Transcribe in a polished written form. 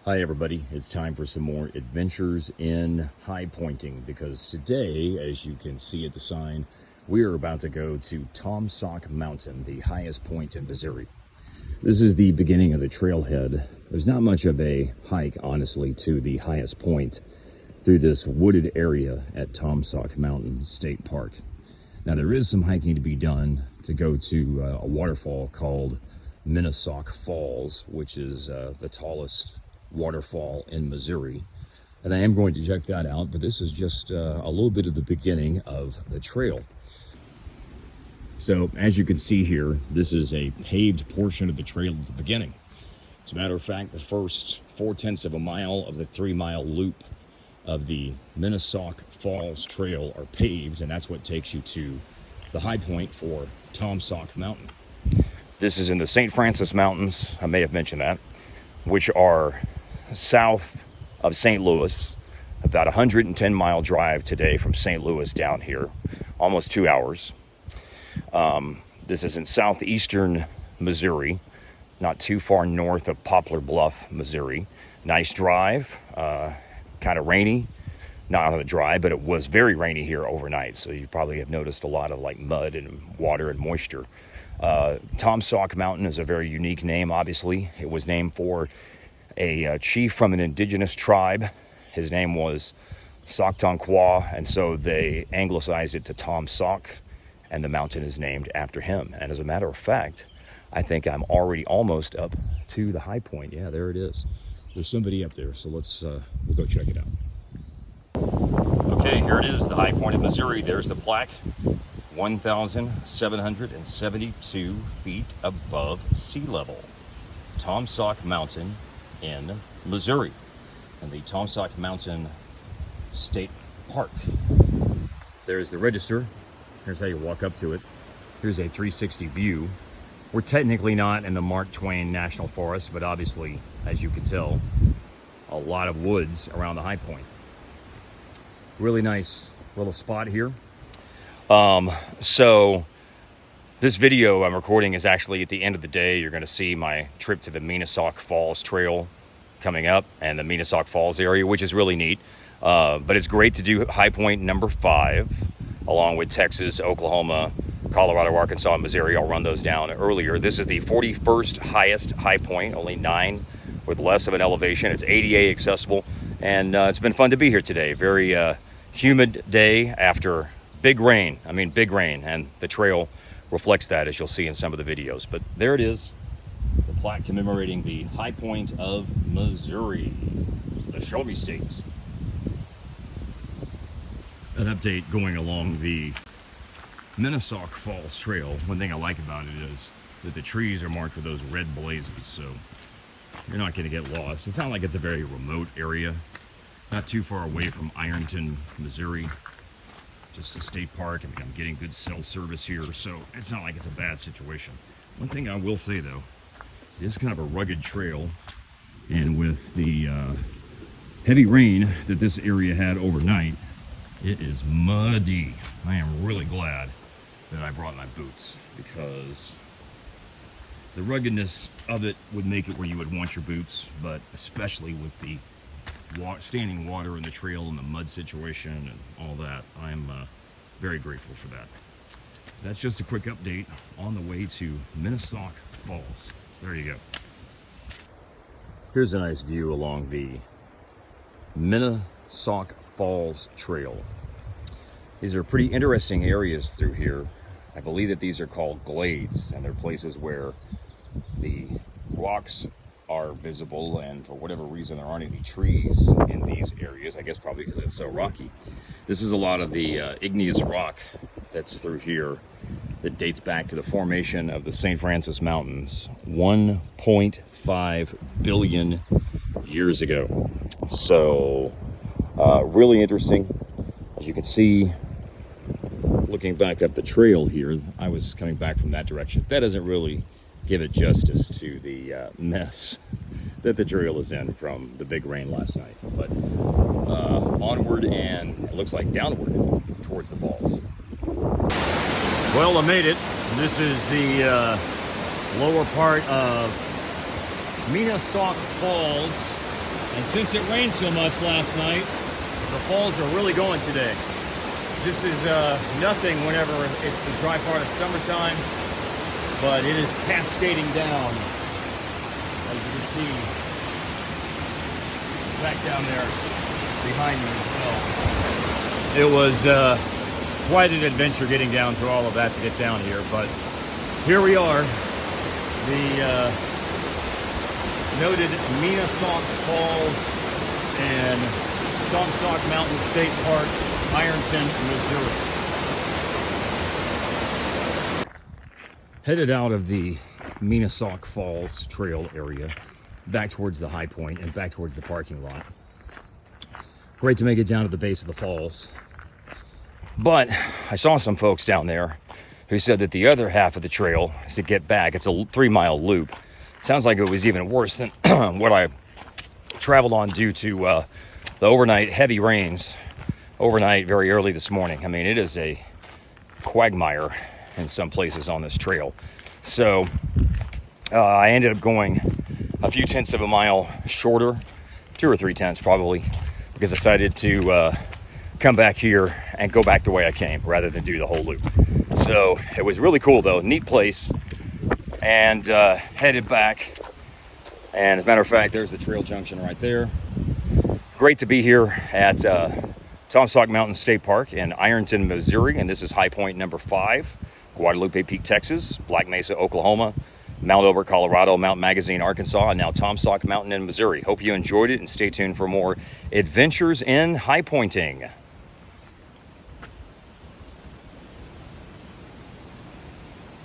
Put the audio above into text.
Hi everybody, it's time for some more adventures in high pointing because today, as you can see at the sign, we are about to go to Taum Sauk Mountain, the highest point in Missouri. This is the beginning of the trailhead. There's not much of a hike, honestly, to the highest point through this wooded area at Taum Sauk Mountain State Park. Now there is some hiking to be done to go to a waterfall called Mina Sauk Falls, which is the tallest waterfall in Missouri, and I am going to check that out, but this is just a little bit of the beginning of the trail. So as you can see here, this is a paved portion of the trail at the beginning. As a matter of fact, the first 4/10 of a mile of the 3-mile loop of the Mina Sauk Falls trail are paved, and that's what takes you to the high point for Taum Sauk Mountain. This is in the St. Francis Mountains, I may have mentioned that, which are south of St. Louis, about 110-mile drive today from St. Louis down here, almost 2 hours. This is in southeastern Missouri, not too far north of Poplar Bluff, Missouri. Nice drive, kind of rainy, not on the drive, but it was very rainy here overnight, so you probably have noticed a lot of like mud and water and moisture. Taum Sauk Mountain is a very unique name, obviously. It was named for a chief from an indigenous tribe. His name was Sauk Tonquah, and so they anglicized it to Taum Sauk, and the mountain is named after him. And as a matter of fact, I think I'm already almost up to the high point. Yeah, there it is. There's somebody up there, so let's we'll go check it out. Okay, here it is, the high point of Missouri. There's the plaque, 1,772 feet above sea level. Taum Sauk Mountain in Missouri, and the Taum Sauk Mountain State Park. There's the register. Here's how you walk up to it. Here's a 360 view. We're technically not in the Mark Twain National Forest, but obviously, as you can tell, a lot of woods around the high point. Really nice little spot here. So this video I'm recording is actually at the end of the day. You're going to see my trip to the Mina Sauk Falls trail coming up and the Mina Sauk Falls area, which is really neat. But it's great to do high point number 5, along with Texas, Oklahoma, Colorado, Arkansas, and Missouri. I'll run those down earlier. This is the 41st highest high point, only 9 with less of an elevation. It's ADA accessible, and it's been fun to be here today. Very humid day after big rain. I mean, big rain, and the trail reflects that, as you'll see in some of the videos. But there it is, the plaque commemorating the high point of Missouri, the Show Me State. An update going along the Mina Sauk Falls trail. One thing I like about it is that the trees are marked with those red blazes, so you're not going to get lost. It's not like it's a very remote area, not too far away from Ironton, Missouri. Just a state park. I mean, I'm getting good cell service here, so it's not like it's a bad situation. One thing I will say, though, it is kind of a rugged trail, and with the heavy rain that this area had overnight, it is muddy. I am really glad that I brought my boots, because the ruggedness of it would make it where you would want your boots, but especially with the standing water in the trail and the mud situation and all that, I'm very grateful for that. That's just a quick update on the way to Mina Sauk Falls. There you go. Here's a nice view along the Mina Sauk Falls trail. These are pretty interesting areas through here. I believe that these are called glades, and they're places where the rocks are visible, and for whatever reason there aren't any trees in these areas. I guess probably because it's so rocky. This is a lot of the igneous rock that's through here that dates back to the formation of the St. Francis Mountains 1.5 billion years ago. So really interesting. As you can see, looking back up the trail here, I was coming back from that direction. That doesn't really give it justice to the mess that the trail is in from the big rain last night. But onward, and it looks like downward towards the falls. Well, I made it. This is the lower part of Mina Sauk Falls. And since it rained so much last night, the falls are really going today. This is nothing whenever it's the dry part of summertime, but it is cascading down, as you can see, back down there behind me as well. It was quite an adventure getting down through all of that to get down here, but here we are, the noted Mina Sauk Falls and Taum Mountain State Park, Ironton, Missouri. Headed out of the Mina Sauk Falls trail area, back towards the high point and back towards the parking lot. Great to make it down to the base of the falls. But I saw some folks down there who said that the other half of the trail is to get back. It's a 3-mile loop. Sounds like it was even worse than what I traveled on due to the overnight heavy rains overnight very early this morning. I mean, it is a quagmire in some places on this trail. So I ended up going a few tenths of a mile shorter, 2 or 3 tenths probably, because I decided to come back here and go back the way I came rather than do the whole loop. So it was really cool though, neat place, and headed back. And as a matter of fact, there's the trail junction right there. Great to be here at Taum Mountain State Park in Ironton, Missouri, and this is high point number 5, Guadalupe Peak, Texas, Black Mesa, Oklahoma, Mount Elbert, Colorado, Mount Magazine, Arkansas, and now Taum Mountain in Missouri. Hope you enjoyed it, and stay tuned for more adventures in high pointing.